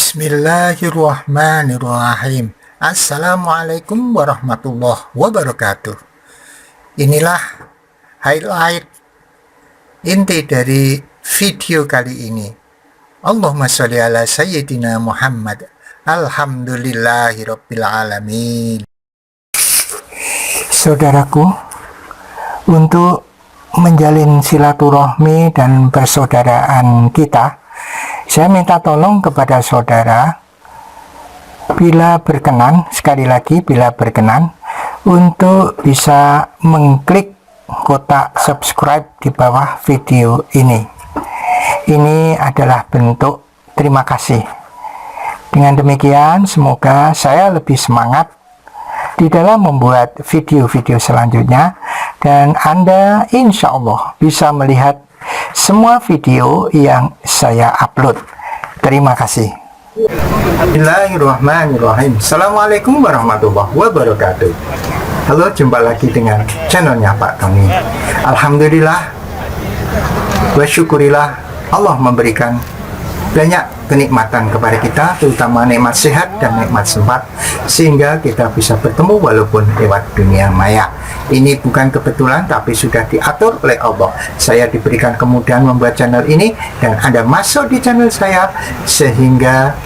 Bismillahirrahmanirrahim. Assalamualaikum warahmatullahi wabarakatuh. Inilah highlight inti dari video kali ini. Allahumma sholli ala sayyidina Muhammad. Alhamdulillahirabbil alamin. Saudaraku, untuk menjalin silaturahmi dan persaudaraan kita, saya minta tolong kepada saudara, bila berkenan, sekali lagi bila berkenan, untuk bisa mengklik kotak subscribe di bawah video ini. Ini adalah bentuk terima kasih. Dengan demikian, semoga saya lebih semangat di dalam membuat video-video selanjutnya, dan Anda insya Allah bisa melihat semua video yang saya upload. Terima kasih. Bismillahirrahmanirrahim. Assalamualaikum warahmatullahi wabarakatuh. Halo, jumpa lagi dengan channelnya Pak Tony. Alhamdulillah wa syukurillah, Allah memberikan banyak kenikmatan kepada kita, terutama nikmat sehat dan nikmat sempat, sehingga kita bisa bertemu walaupun lewat dunia maya. Ini bukan kebetulan, tapi sudah diatur oleh Allah. Saya diberikan kemudahan membuat channel ini, dan Anda masuk di channel saya, sehingga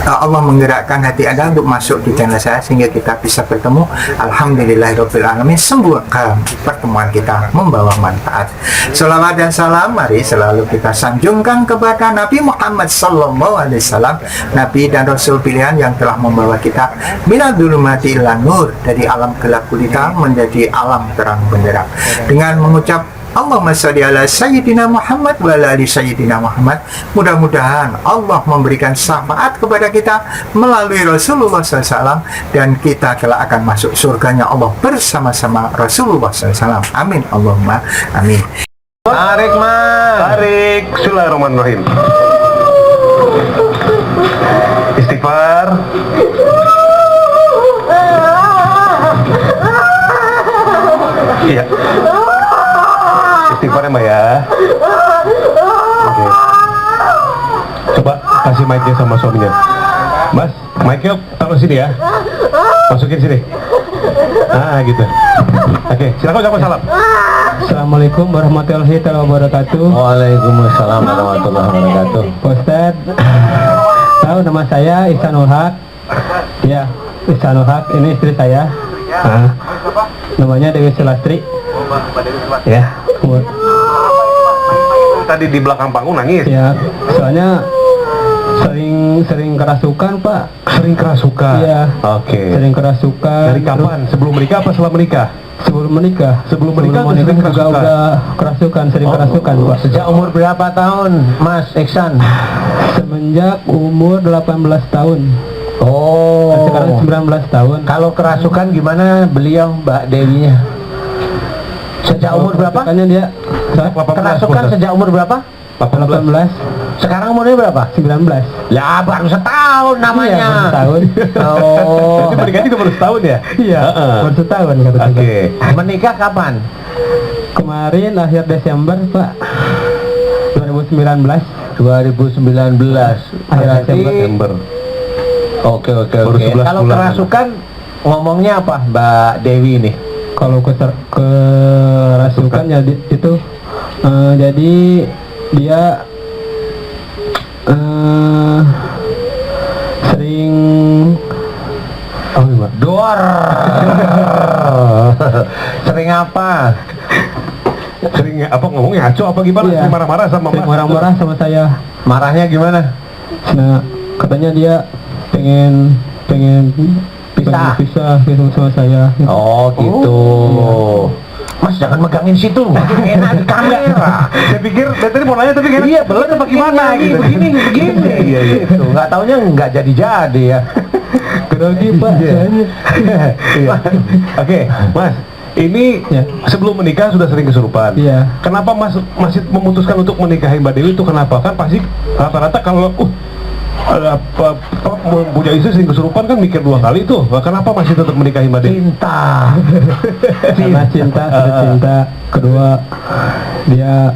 Allah menggerakkan hati Anda untuk masuk di channel saya, sehingga kita bisa bertemu. Alhamdulillahirabbil alamin. Semoga pertemuan kita membawa manfaat. Salawat dan salam mari selalu kita sanjungkan kepada Nabi Muhammad SAW, Nabi dan Rasul pilihan yang telah membawa kita minal dzulumati ilan nur, dari alam gelap gulita menjadi alam terang benderang. Dengan mengucap Allahumma sholli ala sayyidina Muhammad wa ala ali sayyidina Muhammad, mudah-mudahan Allah memberikan syafaat kepada kita melalui Rasulullah SAW, dan kita kelak akan masuk surganya Allah bersama-sama Rasulullah SAW. Amin Allahumma amin. Tarik mas, tarik. Bismillahirrahmanirrahim. Istighfar. Iya. Istighfar ya Mbak ya. Oke. Coba kasih mic-nya sama suaminya. Mas, mic-nya taruh sini ya. Masukin sini. Nah gitu. Oke, silakan ucapkan salam. Assalamualaikum warahmatullahi wabarakatuh. Waalaikumsalam warahmatullahi wabarakatuh. Pak Ustadz, tahu nama saya Ihsanul Haq? Ya, Ihsanul Haq, ini istri saya. Nah, namanya Dewi Sulastri. Ya. Tadi di belakang panggung nangis. Ya, soalnya sering kerasukan Pak. Sering kerasukan. Iya. Oke. Sering kerasukan. Dari kapan? Sebelum menikah apa setelah menikah? Sebelum menikah. Sebelum menikah juga sering kerasukan. udah kerasukan, sering kerasukan Pak. Sejak umur berapa tahun Mas Iksan? Semenjak umur 18 tahun. Oh, Sekarang 19 tahun. kalau kerasukan gimana beliau Mbak Dewinya? Sejak umur berapa? Kerasukannya dia Kerasukan sejak umur berapa? 18. Sekarang umurnya berapa? 19. Ya baru setahun Iya, namanya. baru setahun. Oh, Jadi menikah juga baru setahun ya? Iya, baru setahun kata saya. Oke. menikah kapan? Kemarin akhir Desember Pak, 2019. 2019. Akhir Berarti, Desember. Oke. Baru 11 Kalau bulan. kerasukan ngomongnya apa Mbak Dewi nih? Kalau kerasukan jadi itu jadi dia sering Dor. Sering apa? Sering apa ngomongnya ngaco apa gimana? Iya. Sering marah-marah sama sering Mas? marah-marah sama saya. Marahnya gimana? Nah, katanya dia pengen Pisah. pisah gitu sama saya. Oh gitu. Mas jangan megangin situ, nggak enak di kamera. Saya pikir dari tadi mau nanya tapi kan Iya bener apa gimana gitu. Begini. Iya. Gitu. Nggak taunya nggak jadi ya. Grogi Pak. soalnya. Iya. Oke, Mas. Ini Ya. sebelum menikah sudah sering kesurupan. Iya. Kenapa Mas masih memutuskan untuk menikahi Mbak Dewi itu kenapa? Kan pasti rata-rata kalau punya istri sering kesurupan kan mikir dua kali tuh. Kenapa masih tetap menikahi Mbak Dewi? Cinta. Karena cinta, sudah cinta. Kedua, dia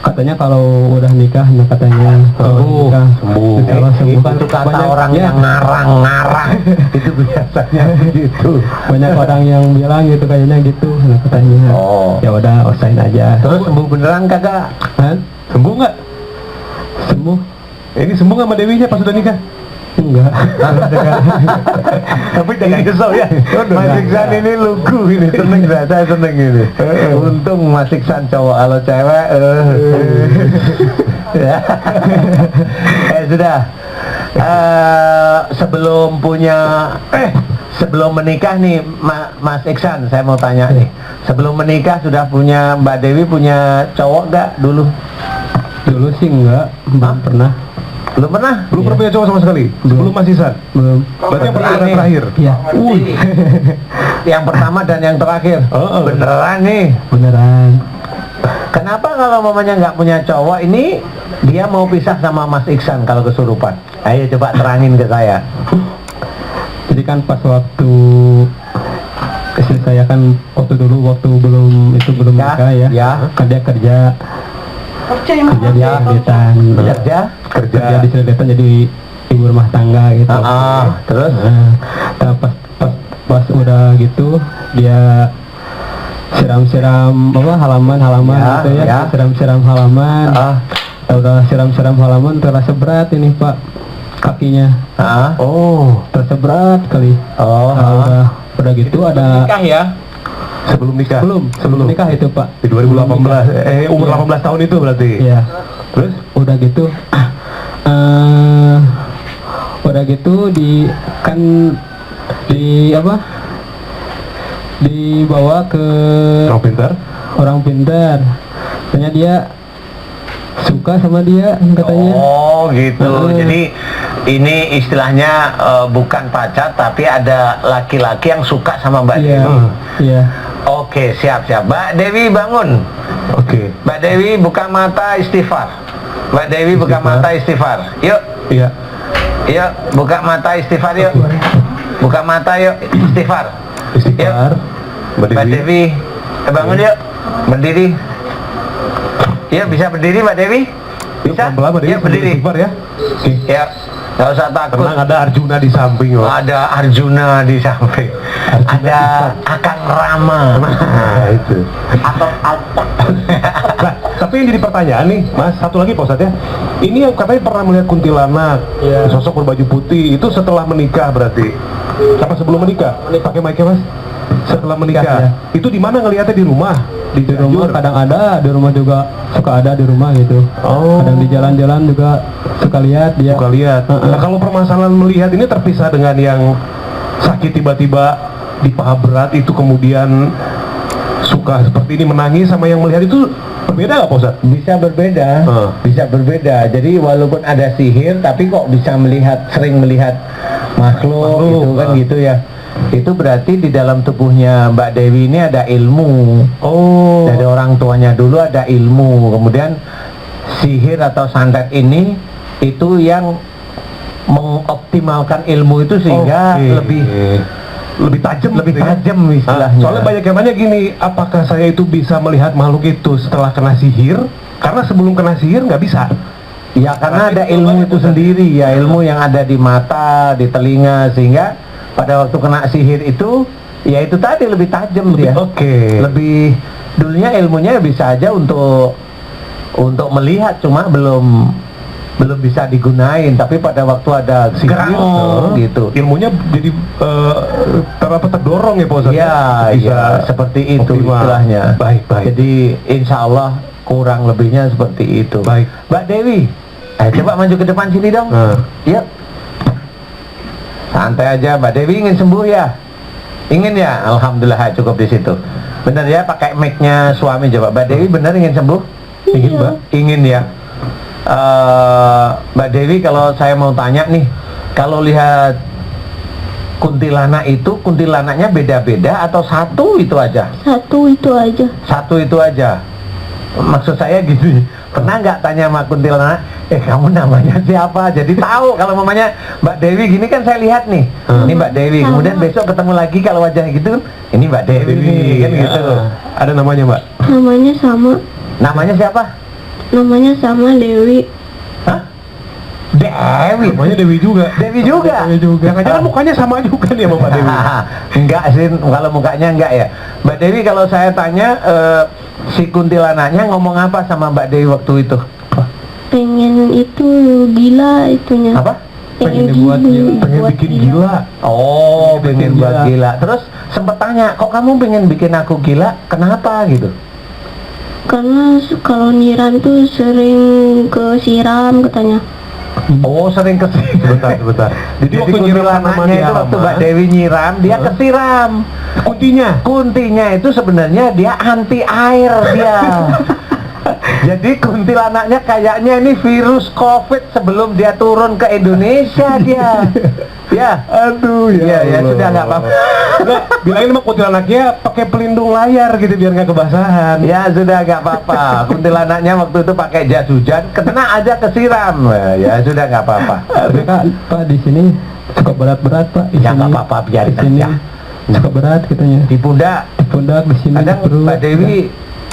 katanya kalau udah nikah, nah katanya kalau nikah, sembuh. kalau sembuh kan Itu kata banyak orang ya, yang ngarang-ngarang. Itu biasanya begitu. banyak orang yang bilang gitu kayaknya gitu, nah katanya. Oh. Ya udah usahain aja. Terus sembuh beneran kagak? Kan? Sembuh nggak? Sembuh? Ini sembuh nggak sama Dewinya pas udah nikah? Enggak. Tapi jangan kesel ya. Mas Iksan ini lugu ini, seneng saya seneng ini. Untung Mas Iksan cowok, kalau cewek ya. Sudah. Sebelum menikah nih Mas Iksan, saya mau tanya nih. Sebelum menikah sudah punya, Mbak Dewi punya cowok gak dulu? Dulu sih enggak, belum pernah. Belum pernah? Belum pernah punya cowok sama sekali? Sebelum Mas Ihsan? Belum. Berarti yang pertama dan Aneh. terakhir? Iya. Yang pertama dan yang terakhir. Oh. Beneran nih. Beneran. Kenapa kalau mamanya nggak punya cowok ini dia mau pisah sama Mas Iksan kalau kesurupan? Ayo coba terangin ke saya. Jadi kan pas waktu istri saya kan waktu belum Ya, nikah ya, ya. kan dia kerja di Seledetan, Kerja. kerja di Seledetan jadi ibu rumah tangga gitu. Terus? Nah, pas udah gitu dia siram-siram halaman Ya, gitu ya, ya. siram-siram halaman. Udah siram-siram halaman terasa berat ini Pak, kakinya Oh. terasa berat kali. Nah, udah gitu ada Nikah ya? Sebelum nikah? sebelum nikah itu Pak, Di 2018? Umur Iya. 18 tahun itu berarti? ya. Terus? Udah gitu udah gitu dibawa ke Orang pintar? orang pintar, katanya dia suka sama dia katanya. Oh gitu. Jadi ini istilahnya bukan pacar tapi ada laki-laki yang suka sama Mbak Iya, Dewi. iya. Oke, siap. Mbak Dewi bangun. Oke. Mbak Dewi buka mata istighfar. Mbak Dewi buka Istighfar. mata istighfar. Yuk. Iya. Yuk, buka mata istighfar yuk. Buka mata yuk, istighfar. Istighfar. Mbak Dewi, bangun yuk. Berdiri. Yuk, bisa berdiri Mbak Dewi? Bisa? Pelan-pelan Mbak Dewi, Yuk, berdiri. istighfar ya. Oke. Ya, nggak usah takut. Tenang, ada Arjuna di samping loh. Ada Arjuna di samping. Ada Akang Rama. Nah itu. Atau Alpa. Nah, tapi yang jadi pertanyaan nih, Mas, satu lagi Pak Ustadz ya. Ini yang katanya pernah melihat kuntilanak, sosok berbaju putih, itu setelah menikah berarti? Apa sebelum menikah? Pakai mic-nya Mas? Setelah menikah. Ya. Itu di mana ngelihatnya, di rumah? Di rumah kadang ada, di rumah juga suka ada di rumah gitu. Oh. Kadang di jalan-jalan juga suka lihat dia. Suka lihat. Nah, kalau permasalahan melihat ini terpisah dengan yang sakit tiba-tiba di paha berat itu kemudian suka seperti ini menangis, sama yang melihat itu berbeda nggak Pak Ustadz? Bisa berbeda, bisa berbeda. Jadi walaupun ada sihir, tapi kok bisa sering melihat makhluk gitu kan gitu ya. Itu berarti di dalam tubuhnya Mbak Dewi ini ada ilmu. Oh. Dari orang tuanya dulu ada ilmu. Kemudian sihir atau santet ini itu yang mengoptimalkan ilmu itu sehingga lebih tajam, lebih gitu ya? tajam istilahnya. Soalnya banyak yang nanya gini, apakah saya itu bisa melihat makhluk itu setelah kena sihir? Karena sebelum kena sihir nggak bisa. Ya karena ada ilmu itu sendiri ya, ilmu yang ada di mata, di telinga, sehingga pada waktu kena sihir itu ya itu tadi lebih tajam dia. Oke. Lebih dulunya ilmunya bisa aja untuk melihat, cuma belum bisa digunain, tapi pada waktu ada sihir gitu. Ilmunya jadi terdorong ya Pak Ustadz? Iya, iya, seperti itu optimal. istilahnya. Baik. Jadi insya Allah kurang lebihnya seperti itu. Baik. Mbak Dewi, coba maju ke depan sini dong. Yuk. Santai aja, Mbak Dewi ingin sembuh ya? Ingin ya? Alhamdulillah cukup di situ. Bener ya, pakai mic-nya suami coba. Mbak Dewi bener ingin sembuh? Ingin Mbak? Ingin ya. Mbak Dewi, kalau saya mau tanya nih, kalau lihat kuntilanak itu, kuntilanaknya beda-beda atau satu itu aja? Satu itu aja. Satu itu aja. Maksud saya gini, pernah nggak tanya sama kuntilanak, kamu namanya siapa? Jadi tahu kalau mamanya Mbak Dewi gini kan saya lihat nih, ini Mbak Dewi. Kemudian besok ketemu lagi kalau wajahnya gitu, ini Mbak Dewi nih, kan gitu. Ada namanya Mbak? Namanya sama. Namanya siapa? namanya sama Dewi. Hah? Dewi? Namanya Dewi juga. Dewi juga? Dewi juga. Jangan-jangan mukanya sama juga nih sama Mbak Dewi. Enggak sih, kalau mukanya enggak ya. Mbak Dewi kalau saya tanya, si kuntilanaknya ngomong apa sama Mbak Dewi waktu itu? Pengen itu gila itunya. Apa? Pengen Pengen bikin gila. Oh, Pengen pengen bikin buat gila. gila. Terus sempet tanya, kok kamu pengen bikin aku gila? Kenapa gitu? Karena kalau nyiram tuh sering kesiram katanya. Oh, sering kesiram. Sebentar. Jadi waktu nyiram tanaman kuntilanaknya di itu waktu halaman, Mbak Dewi nyiram, dia kesiram. kuntinya. Kuntinya itu sebenarnya dia anti air dia. Jadi kuntilanaknya kayaknya ini virus COVID sebelum dia turun ke Indonesia dia. Ya, Aduh ya, ya Allah. sudah nggak apa-apa. Udah, bilangin sama kuntilanaknya pakai pelindung layar gitu biar nggak kebasahan. Ya sudah nggak apa-apa. Kuntilanaknya waktu itu pakai jas hujan, kena aja kesiram. Ya sudah nggak apa-apa. Tapi Pak di sini suka berat-berat Pak. Di Ya sini, nggak apa-apa, biarin di sini aja. suka berat katanya. Di pundak, Di pundak di sini. kadang di perut. Mbak Dewi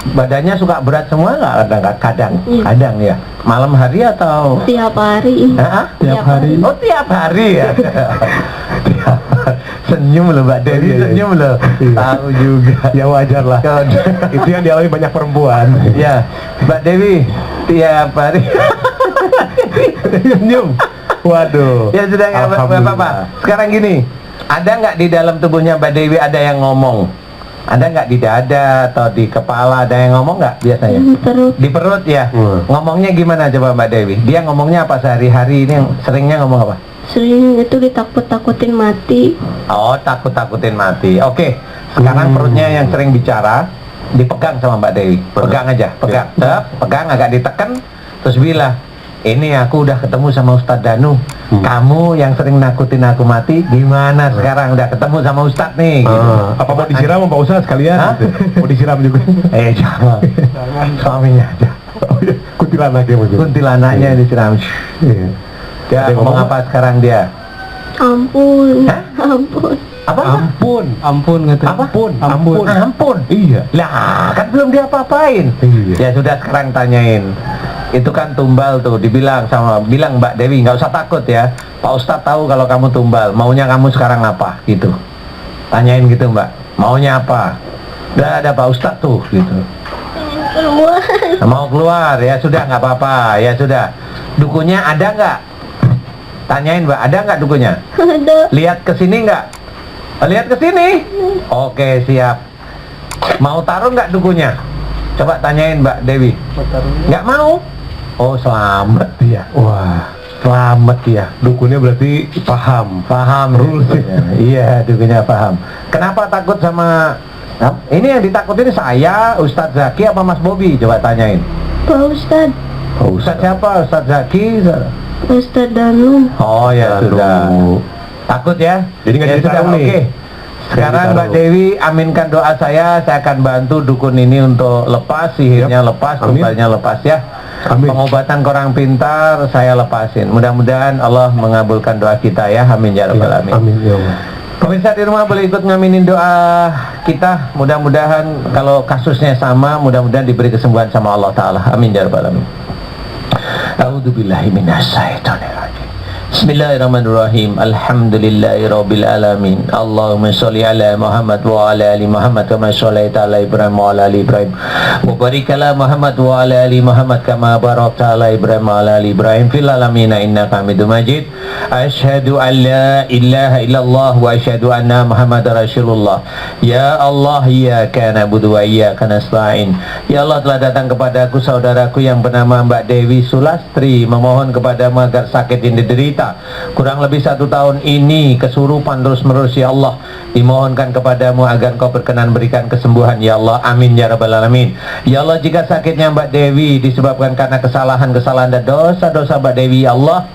badannya suka berat semua nggak? Kadang, Iya. kadang ya. Malam hari atau? Tiap hari. Hah? Tiap hari. Oh tiap hari ya. Tiap hari. Senyum loh Mbak Dewi, Iya, iya. senyum loh. Iya. Tahu juga. Ya wajar lah. Itu yang dialami banyak perempuan. Ya, Mbak Dewi tiap hari. Senyum. Waduh. Ya sudah nggak apa-apa. Alhamdulillah. Sekarang gini, ada nggak di dalam tubuhnya Mbak Dewi ada yang ngomong? Ada nggak di dada atau di kepala ada yang ngomong nggak biasanya? Perut. Di perut ya. Hmm. Ngomongnya gimana coba Mbak Dewi? Dia ngomongnya apa sehari-hari ini? Yang seringnya ngomong apa? Sering itu ditakut-takutin mati. Oh, takut-takutin mati. Oke. Sekarang perutnya yang sering bicara dipegang sama Mbak Dewi. Pegang aja, pegang. Tep, pegang agak ditekan terus bilang, "Ini aku udah ketemu sama Ustadz Danu. Kamu yang sering nakutin aku mati, gimana sekarang udah ketemu sama Ustadz nih?" Gitu. Apa mau disiram sama Pak Ustadz sekalian? Hah? Gitu. Mau disiram juga. Jangan. Suaminya aja. Oh iya, kuntilanaknya mungkin. Kuntilanaknya disiram. Iya. Dia Ada yang ngomong ngomong apa sekarang dia? Ampun. Hah? Ampun. Apa? Ampun. Ampun katanya. Apa? Ampun. Ampun. Iya. Lah, kan belum diapa-apain. Iya. Ya sudah sekarang tanyain. Itu kan tumbal tuh, bilang Mbak Dewi, nggak usah takut ya. Pak Ustadz tahu kalau kamu tumbal, maunya kamu sekarang apa? Gitu. Tanyain gitu Mbak, maunya apa? Udah ada Pak Ustadz tuh, gitu. Pengen keluar. Mau keluar, ya sudah nggak apa-apa, ya sudah. Dukunya ada nggak? Tanyain Mbak, ada nggak dukunya? Ada. Lihat ke sini nggak? Lihat ke sini. Oke, siap. Mau taruh nggak dukunya? Coba tanyain Mbak Dewi. Nggak mau? Oh, selamat dia. Wah, Selamat dia. dukunnya berarti paham. Paham Rules. dukunya. Iya, dukunya paham. Kenapa takut sama? Ini yang ditakutin saya, Ustadz Zaki apa Mas Bobi? Coba tanyain. Pak Ustadz. Oh, Ustadz siapa? Ustadz Zaki? Ustadz Danu. Oh ya Aduh. sudah. Takut ya? Jadi nggak Ya jadi sudah, taruh nih. oke. Sekarang Jadi Mbak taruh. Dewi aminkan doa saya akan bantu dukun ini untuk lepas, sihirnya Yap. lepas, Amin. tumbalnya lepas ya. Amin. Pengobatan ke orang pintar saya lepasin. Mudah-mudahan Allah mengabulkan doa kita ya. Amin ya rabbal alamin. Amin ya Allah. Pemirsa di rumah boleh ikut ngaminin doa kita. Mudah-mudahan kalau kasusnya sama, mudah-mudahan diberi kesembuhan sama Allah Ta'ala. Amin ya rabbal alamin. A'udzubillahi minasyaitonirrajim. Bismillahirrahmanirrahim. Alhamdulillahirabbil alamin. Allahumma shalli ala Muhammad wa ala ali Muhammad kama shallaita ala Ibrahim wa ala ali Ibrahim. Wa barik ala Muhammad wa ala ali Muhammad kama barakta ala Ibrahim wa ala ali Ibrahim fil alamin innaka Hamidum Majid. Asyhadu an la ilaha illallah wa asyhadu anna Muhammadar Rasulullah. Ya Allah, iyyaka na'budu wa iyyaka nasta'in. Ya Allah, telah datang kepadaku saudaraku yang bernama Mbak Dewi Sulastri, memohon kepadamu agar sakit ini diderita kurang lebih 1 tahun ini, kesurupan terus-menerus ya Allah, dimohonkan kepadamu agar kau berkenan berikan kesembuhan ya Allah. Amin ya rabbal alamin. Ya Allah, jika sakitnya Mbak Dewi disebabkan karena kesalahan-kesalahan dan dosa-dosa Mbak Dewi ya Allah,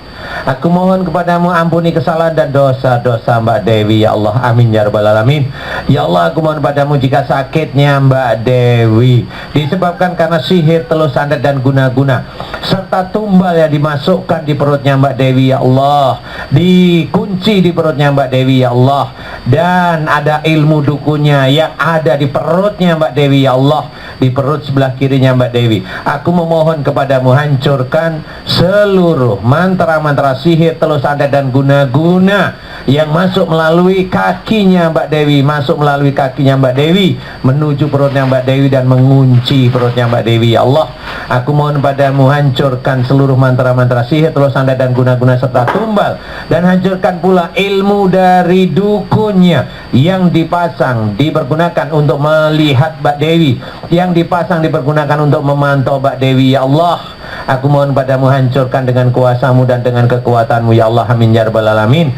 aku mohon kepadamu ampuni kesalahan dan dosa-dosa Mbak Dewi ya Allah. Amin ya rabbal alamin. Ya Allah, aku mohon padamu jika sakitnya Mbak Dewi disebabkan karena sihir, telus santet dan guna-guna, serta tumbal yang dimasukkan di perutnya Mbak Dewi ya Allah, dikunci di perutnya Mbak Dewi ya Allah, dan ada ilmu dukunya yang ada di perutnya Mbak Dewi ya Allah, di perut sebelah kirinya Mbak Dewi. Aku memohon kepadamu, hancurkan seluruh mantra-mantra sihir, telus adat dan guna-guna yang masuk melalui kakinya Mbak Dewi, masuk melalui kakinya Mbak Dewi menuju perutnya Mbak Dewi dan mengunci perutnya Mbak Dewi ya Allah. Aku mohon padamu, hancurkan seluruh mantra-mantra sihir, telus adat dan guna-guna serta tumbal, dan hancurkan pula ilmu dari dukunnya yang dipasang dipergunakan untuk melihat Mbak Dewi, yang dipasang dipergunakan untuk memantau Mbak Dewi ya Allah. Aku mohon padamu, hancurkan dengan kuasamu dan dengan kekuatanmu ya Allah. Amin ya rabbal alamin.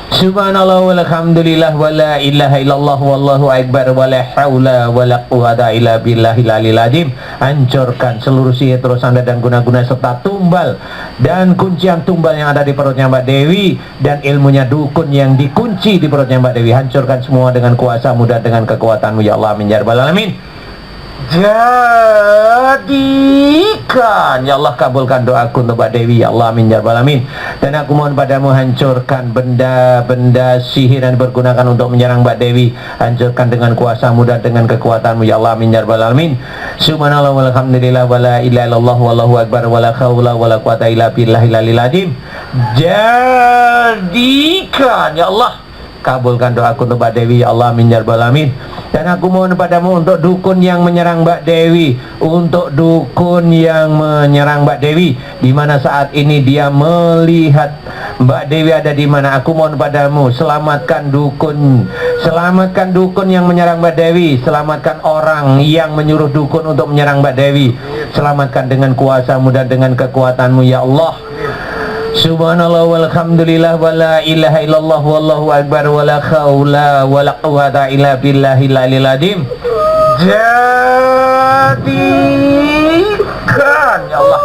Subhanallah walhamdulillah wa la ilaha illallah wallahu akbar wa la haula wa la quwata illa billahil aliyil azim. Hancurkan seluruh sihir, terus anda dan guna-guna serta tumbal dan kuncian tumbal yang ada di perutnya Mbak Dewi, dan ilmunya dukun yang dikunci di perutnya Mbak Dewi. Hancurkan semua dengan kuasamu dan dengan kekuatanmu ya Allah. Amin ya rabbal alamin. Jadikan ya Allah, kabulkan doaku untuk Mbak Dewi ya Allah. Amin ya rabbal alamin. Dan aku mohon padamu, hancurkan benda-benda sihir yang dipergunakan untuk menyerang Mbak Dewi. Hancurkan dengan kuasamu dan dengan kekuatanmu ya Allah. Amin ya rabbal alamin. Subhanallah walhamdulillah wa la ilaha illallah wallahu akbar wa la haula wa la quwata illa billahil aliyil azim. Jadikan ya Allah, kabulkan doaku untuk Mbak Dewi ya Allah. Amin ya rabbal alamin. Dan aku mohon padamu untuk dukun yang menyerang Mbak Dewi, untuk dukun yang menyerang Mbak Dewi, di mana saat ini dia melihat Mbak Dewi ada di mana. Aku mohon padamu, selamatkan dukun yang menyerang Mbak Dewi, selamatkan orang yang menyuruh dukun untuk menyerang Mbak Dewi, selamatkan dengan kuasamu dan dengan kekuatanmu ya Allah. Subhanallah walhamdulillah wa la ilaha illallah wallahu akbar wa la haula wa la quwata illa billahil aliyil azim. Jadikan ya Allah,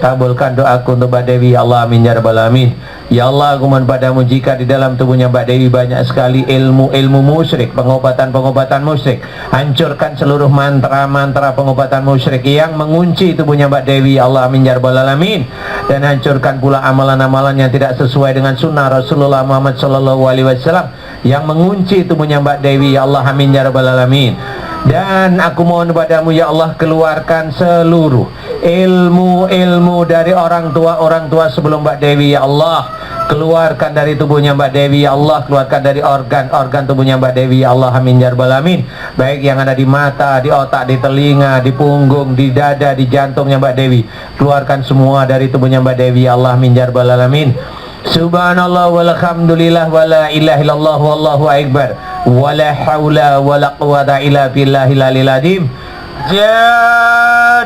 kabulkan doaku untuk Mbak Dewi ya Allah. Amin ya rabbal alamin. Ya Allah, aku mohon padamu, jika di dalam tubuhnya Mbak Dewi banyak sekali ilmu-ilmu musyrik, pengobatan-pengobatan musyrik, hancurkan seluruh mantra-mantra pengobatan musyrik yang mengunci tubuhnya Mbak Dewi ya Allah. Amin ya rabbal alamin. Dan hancurkan pula amalan-amalan yang tidak sesuai dengan sunnah Rasulullah Muhammad SAW yang mengunci tubuhnya Mbak Dewi ya Allah. Amin ya rabbal alamin. Dan aku mohon padamu ya Allah, keluarkan seluruh ilmu-ilmu dari orang tua sebelum Mbak Dewi ya Allah. Keluarkan dari tubuhnya Mbak Dewi ya Allah, keluarkan dari organ-organ tubuhnya Mbak Dewi ya Allah. Amin ya rabbal alamin. Baik yang ada di mata, di otak, di telinga, di punggung, di dada, di jantungnya Mbak Dewi, keluarkan semua dari tubuhnya Mbak Dewi ya Allah. Amin ya rabbal alamin. Subhanallah walhamdulillah wa la ilaha illallah wallahu akbar wa la haula wa la quwata illa billahil aliyil azim.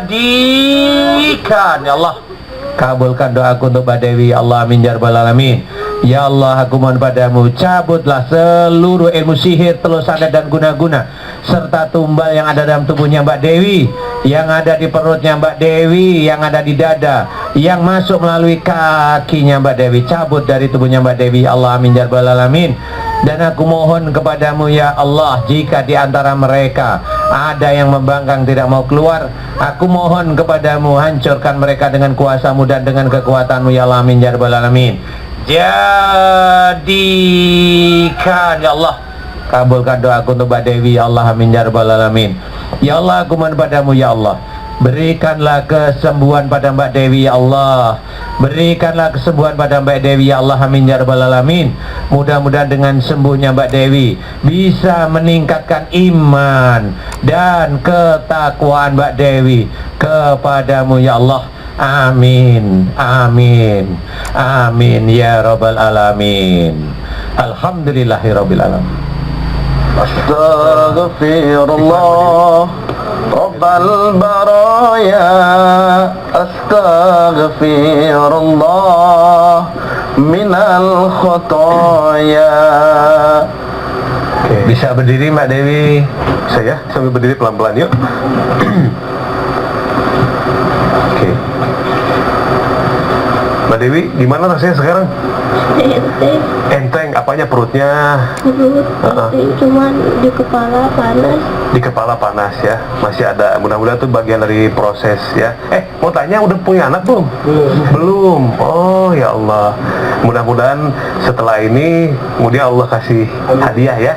Jadikan ya Allah, kabulkan doaku untuk Mbak Dewi ya Allah. Amin ya rabbal alamin. Ya Allah, aku mohon padamu, cabutlah seluruh ilmu sihir, telus adat dan guna-guna serta tumbal yang ada dalam tubuhnya Mbak Dewi, yang ada di perutnya Mbak Dewi, yang ada di dada, yang masuk melalui kakinya Mbak Dewi. Cabut dari tubuhnya Mbak Dewi ya Allah. Amin ya rabbal alamin. Dan aku mohon kepadamu ya Allah, jika di antara mereka ada yang membangkang tidak mau keluar, aku mohon kepadamu, hancurkan mereka dengan kuasamu dan dengan kekuatanmu ya Allah. Amin ya rabbal alamin. Jadikan ya Allah, kabulkan doaku untuk Mbak Dewi ya Allah. Amin ya rabbal alamin. Ya Allah, aku mohon padamu ya Allah, berikanlah kesembuhan pada Mbak Dewi ya Allah. Berikanlah kesembuhan pada Mbak Dewi ya Allah. Amin ya rabbal alamin. Mudah-mudahan dengan sembuhnya Mbak Dewi bisa meningkatkan iman dan ketakwaan Mbak Dewi kepadamu ya Allah. Amin, amin, amin ya rabbal alamin. Alhamdulillahirabbil alamin. Astaghfirullah Rabbal baraya, astaghfirullah minal khotoya. Bisa berdiri Mbak Dewi? Saya sambil berdiri pelan-pelan yuk. Oke. Mbak Dewi, gimana rasanya sekarang? Enteng. Enteng, apanya perutnya? Perut enteng, cuman di kepala panas. Di kepala panas ya, masih ada. Mudah-mudahan tuh bagian dari proses ya. Mau tanya, udah punya anak belum? Belum. Oh ya Allah. Mudah-mudahan setelah ini kemudian Allah kasih hadiah ya,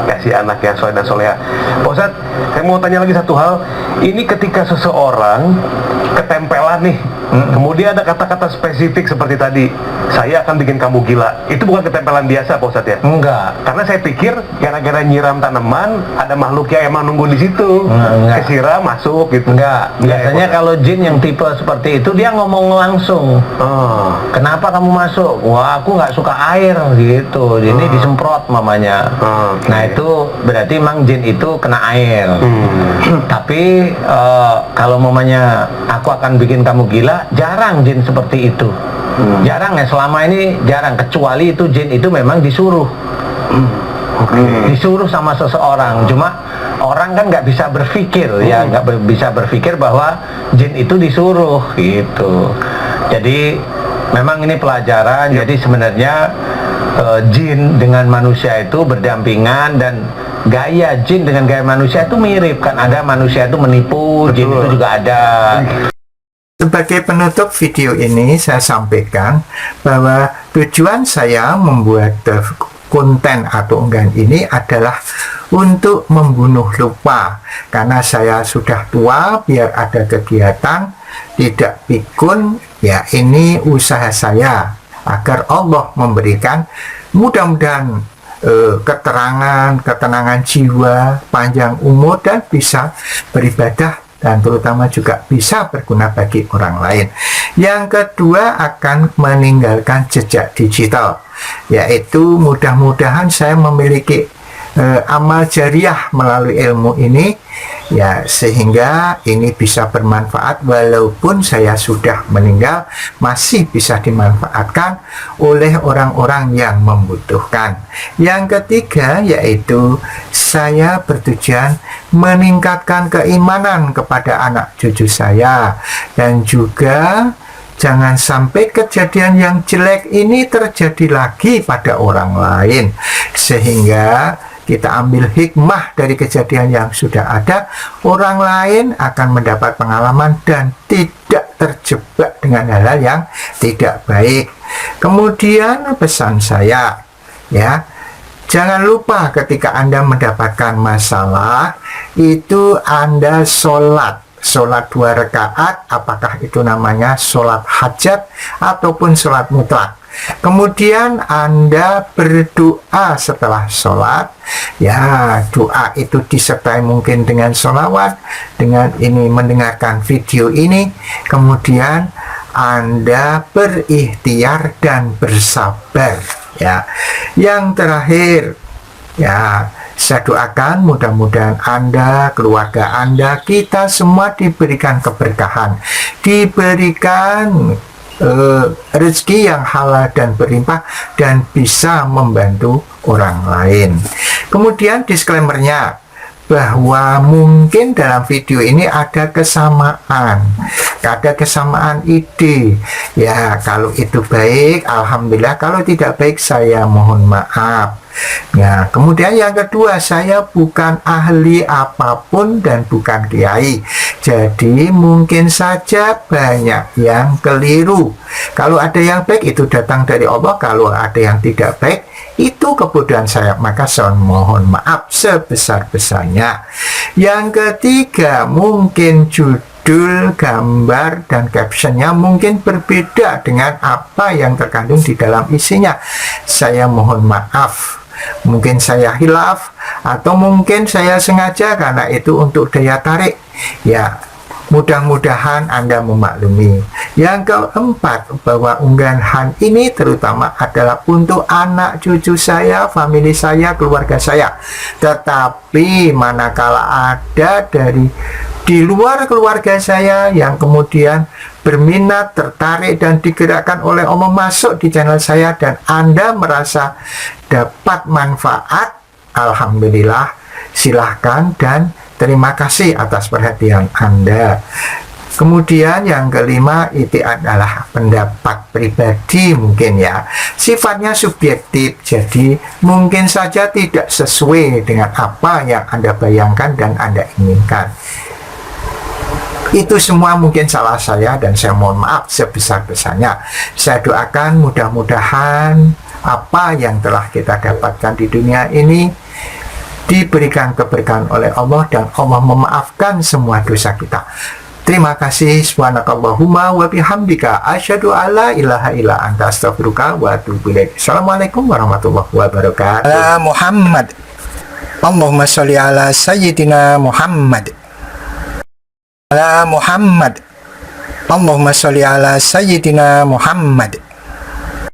kasih anak yang soleh dan soleha. Pak Ustadz, saya mau tanya lagi satu hal. Ini ketika seseorang ketempelan nih, kemudian ada kata-kata spesifik seperti tadi, saya akan bikin kamu gila. Itu bukan ketempelan biasa, Pak Ustadz ya? Enggak. Karena saya pikir gara-gara nyiram tanaman ada makhluk yang emang nunggu di situ. Enggak. Kesiram masuk gitu. Enggak. Biasanya kalau jin yang tipe seperti itu dia ngomong langsung. Oh. Kenapa kamu masuk? Wah, aku nggak suka air gitu. Ini disemprot mamanya. Oke. Nah itu berarti emang jin itu kena air. Tapi kalau mamanya aku akan bikin kamu gila, jarang jin seperti itu. Jarang ya, selama ini jarang. Kecuali itu jin itu memang disuruh. Disuruh sama seseorang. Cuma orang kan nggak bisa berpikir ya, nggak bisa berpikir bahwa jin itu disuruh gitu. Jadi memang ini pelajaran. Jadi sebenarnya jin dengan manusia itu berdampingan, dan gaya jin dengan gaya manusia itu mirip kan. Ada manusia itu menipu, jin itu juga ada. Sebagai penutup video ini, saya sampaikan bahwa tujuan saya membuat konten atau unggahan ini adalah untuk membunuh lupa. Karena saya sudah tua, biar ada kegiatan, tidak pikun, ya ini usaha saya agar Allah memberikan mudah-mudahan ketenangan jiwa, panjang umur, dan bisa beribadah, dan terutama juga bisa berguna bagi orang lain. Yang kedua, akan meninggalkan jejak digital, yaitu mudah-mudahan saya memiliki amal jariah melalui ilmu ini ya, sehingga ini bisa bermanfaat walaupun saya sudah meninggal, masih bisa dimanfaatkan oleh orang-orang yang membutuhkan. Yang ketiga, yaitu saya bertujuan meningkatkan keimanan kepada anak cucu saya, dan juga jangan sampai kejadian yang jelek ini terjadi lagi pada orang lain, sehingga kita ambil hikmah dari kejadian yang sudah ada. Orang lain akan mendapat pengalaman dan tidak terjebak dengan hal-hal yang tidak baik. Kemudian pesan saya ya, jangan lupa ketika Anda mendapatkan masalah itu Anda sholat 2 rakaat, apakah itu namanya sholat hajat ataupun sholat mutlak. Kemudian Anda berdoa setelah sholat, ya doa itu disertai mungkin dengan sholawat, dengan ini mendengarkan video ini. Kemudian Anda berikhtiar dan bersabar ya. Yang terakhir ya, saya doakan mudah-mudahan Anda, keluarga Anda, kita semua diberikan keberkahan, diberikan rezeki yang halal dan berlimpah, dan bisa membantu orang lain. Kemudian disclaimer-nya bahwa mungkin dalam video ini ada kesamaan ide ya. Kalau itu baik, alhamdulillah. Kalau tidak baik, saya mohon maaf. Ya, kemudian yang kedua, saya bukan ahli apapun dan bukan kiai. Jadi mungkin saja banyak yang keliru. Kalau ada yang baik itu datang dari Allah, kalau ada yang tidak baik itu kebodohan saya, maka saya mohon maaf sebesar-besarnya. Yang ketiga, mungkin judul, gambar, dan captionnya mungkin berbeda dengan apa yang terkandung di dalam isinya. Saya mohon maaf. Mungkin saya hilaf, atau mungkin saya sengaja, karena itu untuk daya tarik ya. Mudah-mudahan Anda memaklumi. Yang keempat, bahwa unggahan ini terutama adalah untuk anak cucu saya, famili saya, keluarga saya. Tetapi manakala ada dari di luar keluarga saya yang kemudian berminat, tertarik, dan digerakkan oleh Allah masuk di channel saya, dan Anda merasa dapat manfaat, alhamdulillah, silahkan dan terima kasih atas perhatian Anda. Kemudian yang kelima itu adalah pendapat pribadi mungkin ya. Sifatnya subjektif, jadi mungkin saja tidak sesuai dengan apa yang Anda bayangkan dan Anda inginkan. Itu semua mungkin salah saya dan saya mohon maaf sebesar-besarnya. Saya doakan mudah-mudahan apa yang telah kita dapatkan di dunia ini diberikan keberkahan oleh Allah dan Allah memaafkan semua dosa kita. Terima kasih. Subhanakallahumma wa bihamdika asyhadu alla ilaha illa anta astaghfiruka wa atubu ilaik. Assalamualaikum warahmatullahi wabarakatuh. Ala Muhammad. Allahumma sholli ala sayyidina Muhammad. Ala Muhammad. Allahumma sholli ala sayyidina Muhammad.